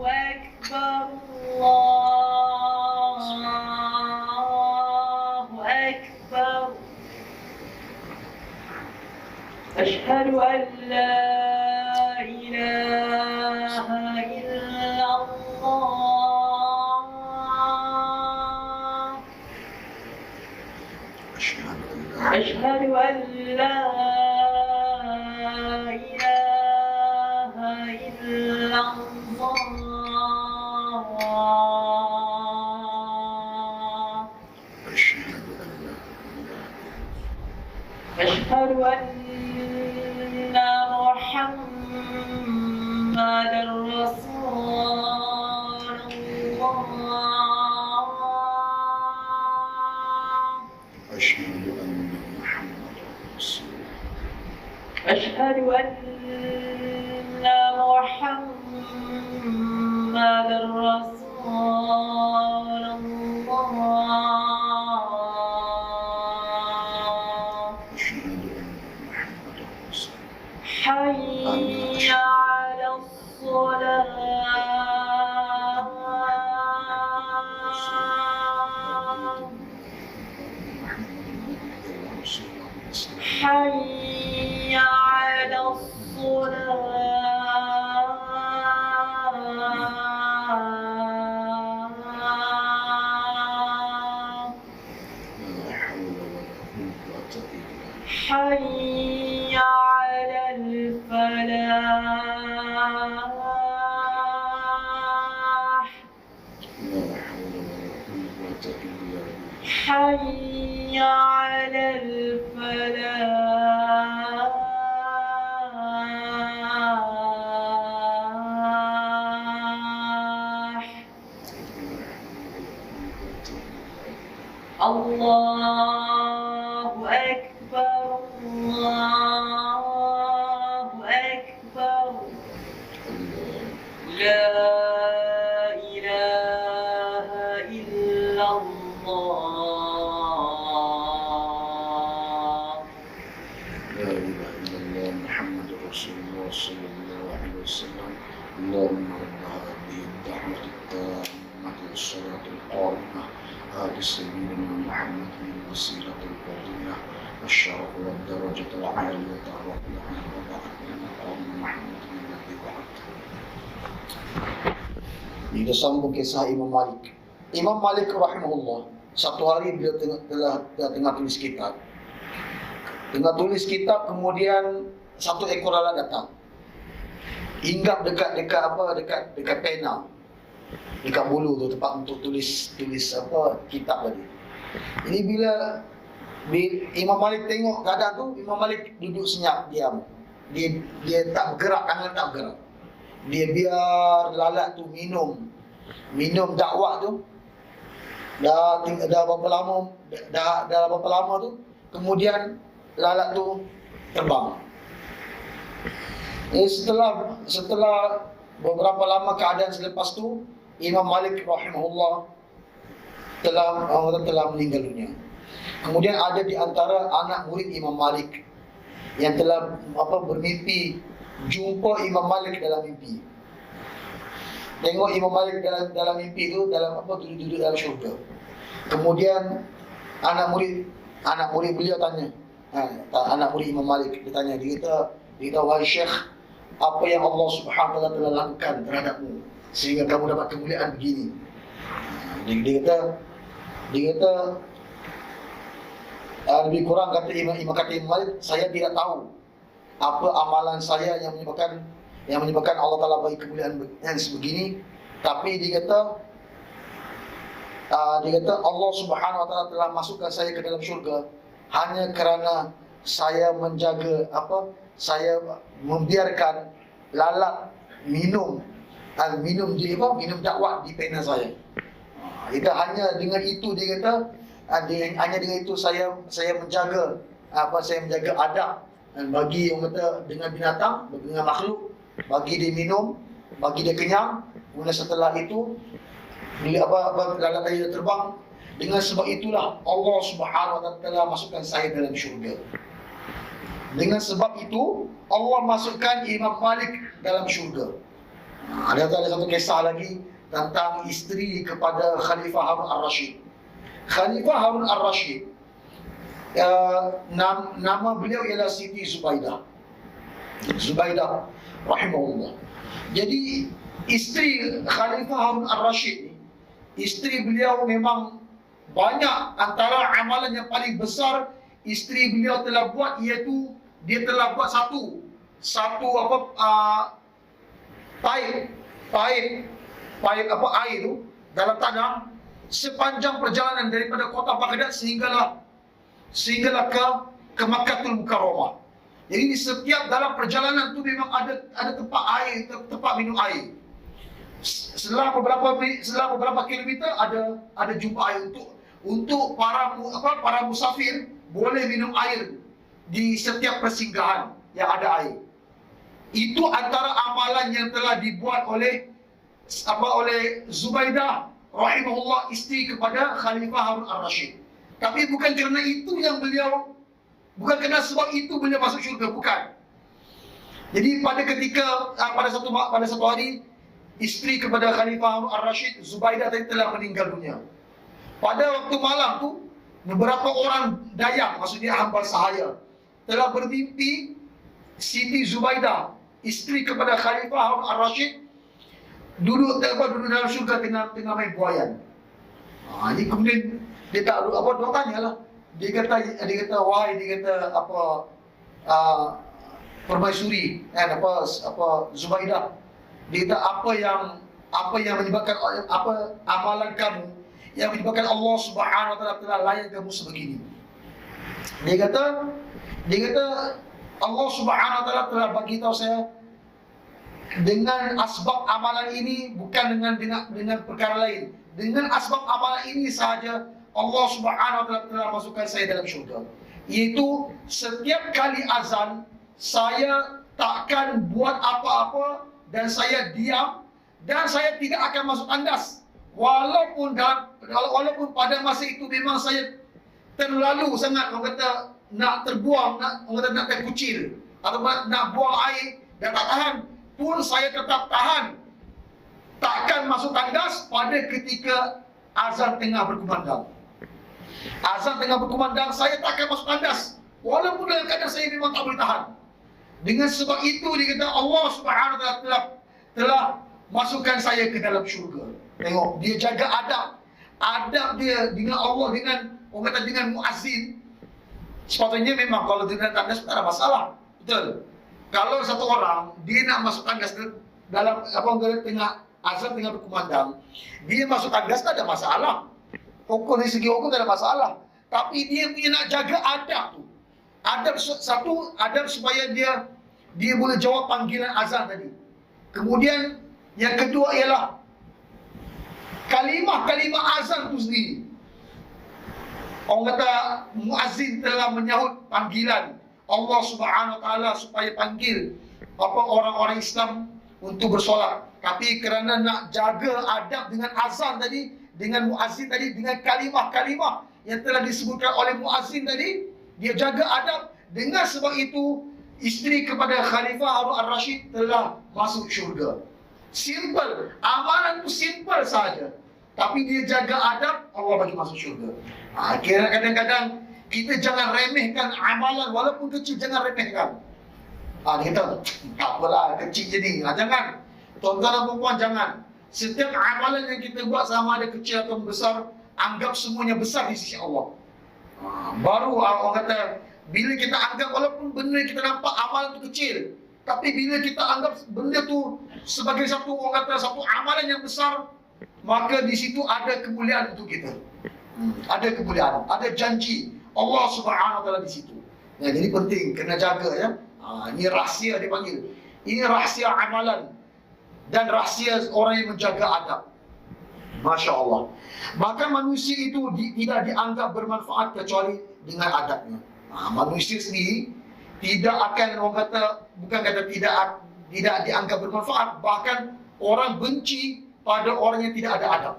Akbar, Allahu Akbar. Ashhadu an la ilaha illallah. أشهد أن لا إله إلا الله. أشهد أن محمدا رسول الله. أشهد أن أشهد أن محمدا رسول الله. أشهد أن محمدا رسول الله. حي على الصلاة. حي على الصلاة. quwwata illa billah. حي على الفلاح La hawla wa la quwwata illa billah. حي على الفلاح الله أكبر الله أكبر لا إله إلا الله لا إله إلا الله محمد رسول الله صلى الله عليه وسلم. اللهم رب هذه الدعوة التامة والصلاة القائمة آت سيدنا محمد بالوسيلة الفضيلة والشرف والدرجة العالية الرفيعة وبعث مقام محمد الذي وعدته. Kita sambung kisah Imam Malik. Imam Malik rahimahullah, satu hari beliau tengah tulis kitab. Tengah tulis kitab, kemudian satu ekor lalat datang. Hinggap dekat pena, dekat bulu tu, tempat untuk tulis kitab tadi. Ini bila Imam Malik tengok keadaan tu, Imam Malik duduk senyap, diam. Dia tak bergerak, tangan tak bergerak. Dia biar lalat tu minum dakwah tu. Dah berapa lama tu, kemudian lalat tu terbang. Setelah beberapa lama keadaan selepas tu, Imam Malik rahimahullah telah meninggal dunia. Kemudian ada di antara anak murid Imam Malik yang telah bermimpi jumpa Imam Malik dalam mimpi. Tengok Imam Malik dalam mimpi tu, duduk dalam syurga. Kemudian anak murid beliau tanya, anak murid Imam Malik, dia tanya, dia kata, wahai Syekh, apa yang Allah Subhanahu wa taala telah lakukan terhadapmu sehingga kamu dapat kemuliaan begini? Dia kata lebih kurang kata Imam Malik, saya tidak tahu apa amalan saya yang menyebabkan Allah Taala bagi kemuliaan yang sebegini, tapi dia kata Allah Subhanahu wa taala telah masukkan saya ke dalam syurga hanya kerana saya menjaga saya membiarkan lalat minum dakwah di pena saya. Itu hanya dengan itu, dia kata hanya dengan itu saya menjaga adab dan bagi orang kata dengan binatang, dengan makhluk, bagi dia minum, bagi dia kenyang. Kemudian setelah itu bila lalat tadi terbang, dengan sebab itulah Allah Subhanahu wa taala masukkan saya dalam syurga. Dengan sebab itu Allah masukkan Imam Malik dalam syurga. Ada satu kisah lagi tentang isteri kepada Khalifah Harun Ar-Rasyid. Khalifah Harun Ar-Rasyid, nama beliau ialah Siti Zubaidah rahimahullah. Jadi isteri Khalifah Harun Ar-Rasyid, isteri beliau memang banyak. Antara amalan yang paling besar isteri beliau telah buat, iaitu dia telah buat satu paip air tu dalam tanah sepanjang perjalanan daripada kota Baghdad sehinggalah ke Makkahul Mukarramah. Jadi di setiap dalam perjalanan tu memang ada tempat air, tempat minum air. Setelah beberapa kilometer ada jumpa air untuk para musafir boleh minum air di setiap persinggahan yang ada air. Itu antara amalan yang telah dibuat oleh Zubaidah rahimahullah, isteri kepada Khalifah Harun Ar-Rasyid. Tapi bukan kerana sebab itu beliau masuk syurga, bukan. Jadi pada satu hari, isteri kepada Khalifah Harun Ar-Rasyid, Zubaidah tadi telah meninggal dunia. Pada waktu malam tu, beberapa orang dayang, maksudnya hamba sahaya, telah bermimpi Siti Zubaidah, isteri kepada Khalifah Harun Ar-Rasyid, duduk dalam syurga tengah main buayan. Ini kemudian dia tak dia dia kata wahai, dia kata apa, permaisuri kan, apa Zubaidah, dia kata apa yang menyebabkan apa amalan kamu yang menyebabkan Allah Subhanahu wa taala telah layan kamu sebegini. Dia kata Allah Subhanahu wa taala telah bagi tahu saya dengan asbab amalan ini, bukan dengan perkara lain. Dengan asbab amalan ini sahaja Allah Subhanahu wa taala telah masukkan saya dalam syurga. Iaitu setiap kali azan saya takkan buat apa-apa dan saya diam dan saya tidak akan masuk tandas. Walaupun pada masa itu memang saya terlalu sangat, orang kata nak terbuang, nak terkucil atau nak buang air dan tak tahan, pun saya tetap tahan, takkan masuk tandas pada ketika azan tengah berkumandang. Azan tengah berkumandang, saya takkan masuk tandas walaupun dalam keadaan saya memang tak boleh tahan. Dengan sebab itu dia kata Allah Subhanahu wa taala telah masukkan saya ke dalam syurga. Tengok, dia jaga adab dia dengan Allah, dengan orang kata dengan muazzin. Sepatutnya memang kalau dia nak tandas tak ada masalah, betul. Kalau satu orang dia nak masuk tandas dalam tengah azan tengah berkumandang, dia masuk tandas tak ada masalah. Hukum dari segi hukum tak ada masalah. Tapi dia punya nak jaga adab tu. Adab supaya dia boleh jawab panggilan azan tadi. Kemudian yang kedua ialah kalimah azan tu sendiri. Orang kata muazzin telah menyahut panggilan Allah Subhanahu wa taala supaya panggil orang-orang Islam untuk bersolat. Tapi kerana nak jaga adab dengan azan tadi, dengan muazzin tadi, dengan kalimah-kalimah yang telah disebutkan oleh muazzin tadi, dia jaga adab. Dengan sebab itu isteri kepada Khalifah Harun al-Rashid telah masuk syurga. Simple, amalan tu simple saja, tapi dia jaga adab, Allah bagi masuk syurga. Kira kadang-kadang kita jangan remehkan amalan walaupun kecil, jangan remehkan. Dia kata tak apalah, kecil je ni. Jangan, tuan-tuan dan puan-puan, jangan. Setiap amalan yang kita buat, sama ada kecil atau besar, anggap semuanya besar di sisi Allah. Baru orang kata, bila kita anggap walaupun benda kita nampak amalan itu kecil, tapi bila kita anggap benda tu sebagai satu amalan yang besar, maka di situ ada kemuliaan untuk kita. Ada kemuliaan, ada janji Allah Subhanahu wa taala di situ. Jadi penting kena jaga ya. Ini rahsia dipanggil. Ini rahsia amalan dan rahsia orang yang menjaga adab. Masya Allah. Maka manusia itu tidak dianggap bermanfaat kecuali dengan adabnya. Manusia sendiri tidak akan, orang kata, bukan kata tidak dianggap bermanfaat, bahkan orang benci pada orang yang tidak ada adab.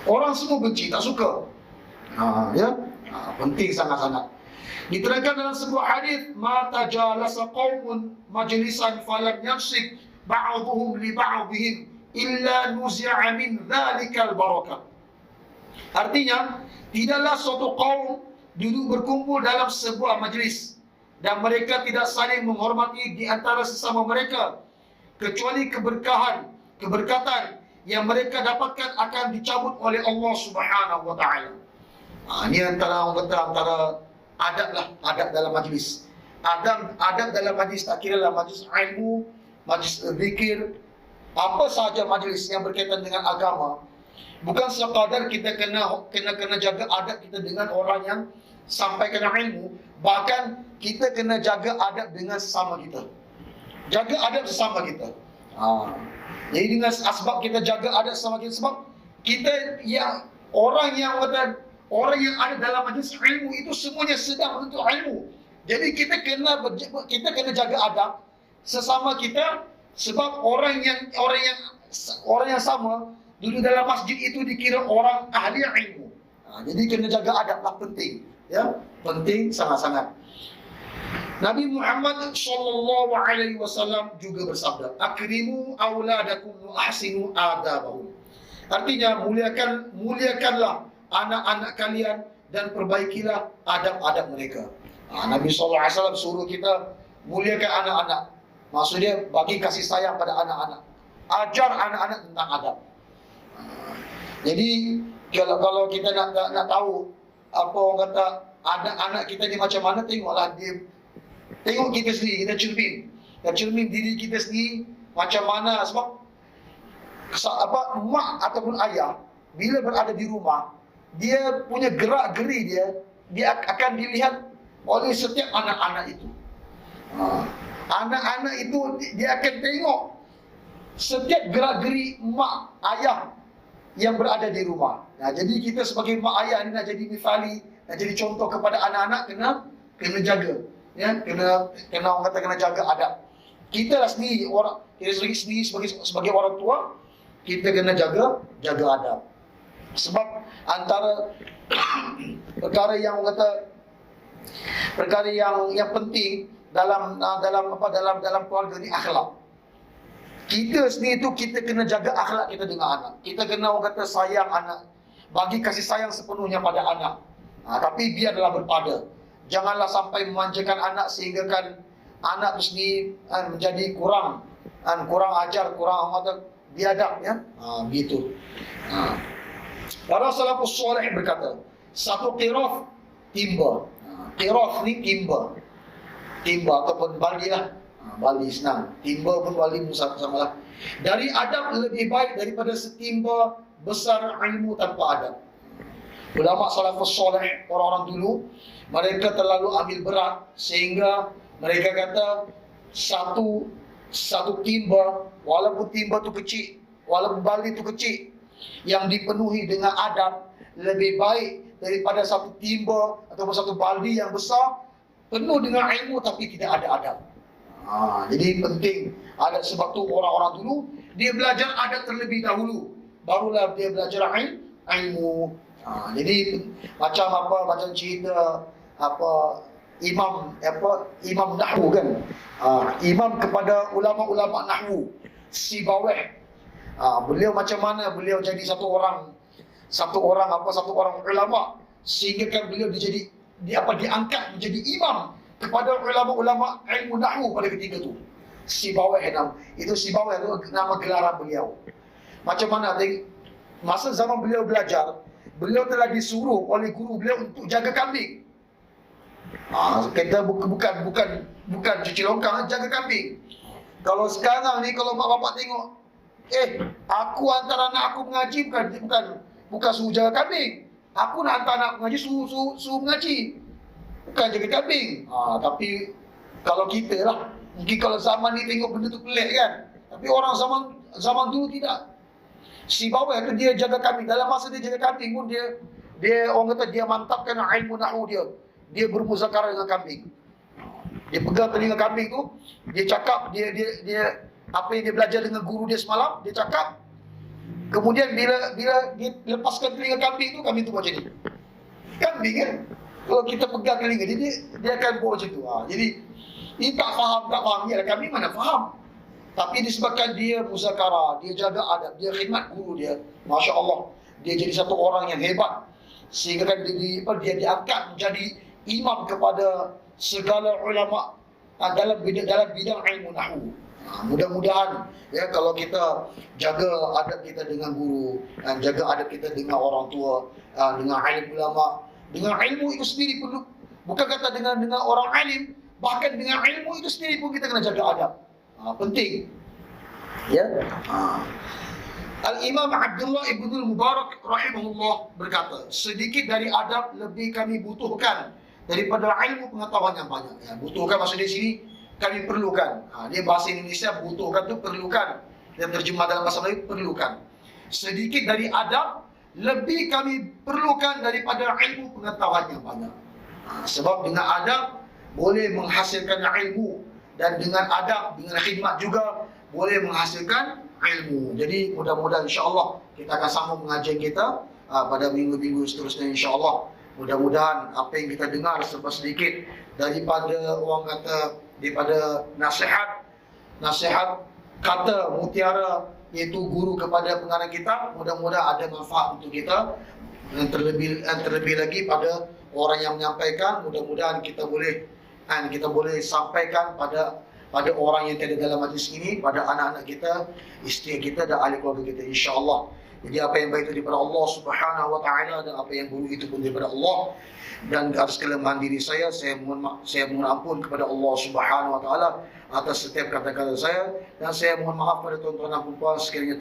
Orang semua benci, tak suka. Penting sangat-sangat. Diterangkan dalam sebuah hadis, ma tajalasa qaumun majlisan falam yamsik ba'dhum li ba'dihim illa nuzi'a min dzalikal barakah. Artinya, tidaklah suatu kaum duduk berkumpul dalam sebuah majlis dan mereka tidak saling menghormati di antara sesama mereka, kecuali keberkatan yang mereka dapatkan akan dicabut oleh Allah Subhanahu wa taala. Ini antara adab dalam majlis. Adab dalam majlis, tak kira lah majlis ilmu, majlis zikir, apa sahaja majlis yang berkaitan dengan agama. Bukan sekadar kita kena jaga adab kita dengan orang yang sampaikan ilmu, bahkan kita kena jaga adab dengan sesama kita. Jaga adab sesama kita. Jadi dengan asbab kita jaga adab sesama kita, sebab kita yang orang yang ada dalam majlis ilmu itu semuanya sedang menuntut ilmu. Jadi kita kena jaga adab sesama kita, sebab orang yang sama duduk dalam masjid itu dikira orang ahli ilmu. Jadi kena jaga adablah, penting. Ya, penting sangat-sangat. Nabi Muhammad SAW juga bersabda, akrimu auladakum wa ahsinu adabahum. Artinya, muliakanlah anak-anak kalian dan perbaikilah adab-adab mereka. Nabi SAW suruh kita muliakan anak-anak. Maksudnya bagi kasih sayang pada anak-anak. Ajar anak-anak tentang adab. Jadi kalau kita nak tahu apa orang kata anak-anak kita ni macam mana, tengoklah dia, tengok kita sendiri, kita cermin diri kita sendiri macam mana. Sebab mak ataupun ayah bila berada di rumah, dia punya gerak-geri dia akan dilihat oleh setiap anak-anak itu. Anak-anak itu dia akan tengok setiap gerak-geri mak ayah yang berada di rumah. Jadi kita sebagai mak ayah ni nak jadi mifali, nak jadi contoh kepada anak-anak, kena jaga, ya, kena orang kata kena jaga adab. Kita lah sendiri sebagai orang tua, kita kena jaga adab. Sebab antara perkara yang orang kata perkara yang penting dalam keluarga ni akhlak. Kita sendiri tu kita kena jaga akhlak kita dengan anak. Kita kena orang kata sayang anak, bagi kasih sayang sepenuhnya pada anak. Tapi biarlah berpada. Janganlah sampai memanjakan anak sehingga kan anak tu sendiri menjadi kurang ajar, kurang orang kata biadab, ya. Begitu. Para salafus soleh berkata, satu qiraf timba. Qiraf ni timba ataupun baldi lah. Baldi senang, timba pun baldi pun sama lah. Dari adab lebih baik daripada setimba besar ilmu tanpa adab. Ulama salafus soleh, orang-orang dulu, mereka terlalu ambil berat sehingga mereka kata satu timba, walaupun timba tu kecil, walaupun baldi tu kecil, yang dipenuhi dengan adab lebih baik daripada satu timba ataupun satu baldi yang besar penuh dengan ilmu tapi tidak ada adab. Jadi penting adab. Sebab tu orang-orang dulu dia belajar adab terlebih dahulu, barulah dia belajar ilmu. Jadi macam cerita imam nahwu kan, imam kepada ulama-ulama nahwu Sibawih. Beliau macam mana beliau jadi satu orang ulama sehingga kan beliau diangkat menjadi imam kepada ulama-ulama ilmu nahwu pada ketika itu. Sibawih itu nama gelaran beliau. Macam mana masa zaman beliau belajar, beliau telah disuruh oleh guru beliau untuk jaga kambing. Kita bukan cuci longkang, jaga kambing. Kalau sekarang ni kalau mak bapak tengok, aku hantar anak aku mengaji bukan suruh jaga kambing. Aku nak hantar anak mengaji suruh mengaji, bukan jaga kambing. Tapi kalau kita lah, mungkin kalau zaman ni tengok benda tu pelik kan. Tapi orang zaman dulu tidak. Si bawah tu dia jaga kambing. Dalam masa dia jaga kambing pun dia orang kata dia mantapkan ilmu nahwu dia. Dia bermuzakarah dengan kambing. Dia pegang telinga kambing tu, dia cakap, dia apa yang dia belajar dengan guru dia semalam, dia cakap. Kemudian bila dia lepaskan telinga kambing tu macam ni. Kambing kan, kalau kita pegang telinga dia akan bawa macam tu. Jadi ini tak faham, ya kambing mana faham. Tapi disebabkan dia muzakarah, dia jaga adab, dia khidmat guru dia, Masya Allah, dia jadi satu orang yang hebat. Sehingga kan dia diangkat menjadi imam kepada segala ulama dalam bidang ilmu nahwu. Mudah-mudahan ya kalau kita jaga adab kita dengan guru dan jaga adab kita dengan orang tua, dengan alim ulama, dengan ilmu itu sendiri pun, bukan kata dengan orang alim, bahkan dengan ilmu itu sendiri pun kita kena jaga adab. Penting. Ya. Al-Imam Abdullah ibn Mubarak rahimahullah berkata, sedikit dari adab lebih kami butuhkan daripada ilmu pengetahuan yang banyak. Butuhkan maksud di sini kami perlukan. Dia bahasa Indonesia butuhkan tu perlukan, dan terjemah dalam bahasa Melayu perlukan. Sedikit dari adab lebih kami perlukan daripada ilmu pengetahuan yang banyak. Sebab dengan adab boleh menghasilkan ilmu, dan dengan adab, dengan khidmat juga boleh menghasilkan ilmu. Jadi mudah-mudahan insya-Allah kita akan sambung pengajian kita pada minggu-minggu seterusnya insya-Allah. Mudah-mudahan apa yang kita dengar selepas sedikit daripada orang kata, daripada nasihat kata mutiara iaitu guru kepada pengarang kitab, mudah-mudahan ada manfaat untuk kita. Dan terlebih lagi pada orang yang menyampaikan, mudah-mudahan kita boleh sampaikan pada orang yang ada dalam majlis ini, pada anak-anak kita, isteri kita dan ahli keluarga kita insya-Allah. Jadi apa yang baik itu daripada Allah Subhanahu wa taala, dan apa yang buruk itu pun daripada Allah. Dan atas kelemahan diri saya mohon ampun kepada Allah Subhanahu wa taala atas setiap kata-kata saya, dan saya mohon maaf pada tuan-tuan dan puan sekiranya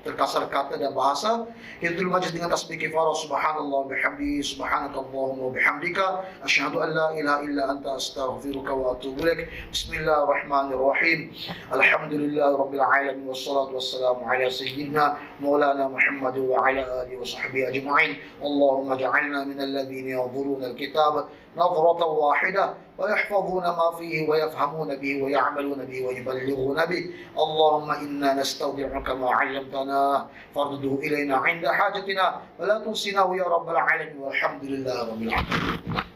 terkasar kata dan bahasa. Kita dulu majlis dengan tasbih kifarah, subhanallah bihamdi, subhanakallahumma wa bihamdika, asyhadu an la ilaha illa anta, astaghfiruka wa atubu ilaik. Bismillahirrahmanirrahim. Alhamdulillahirabbil alamin, wassalatu wassalamu ala sayyidina maulana Muhammad wa ala alihi wa sahbihi ajma'in. Allahumma ja'alna minal ladzina yanzuruna al-kitab نظرة واحدة ويحفظون ما فيه ويفهمون به ويعملون به ويبلغون به. اللهم إنا نستودعك ما علمتنا فارده إلينا عند حاجتنا ولا تنسناه يا رب العالمين، والحمد لله رب العالمين.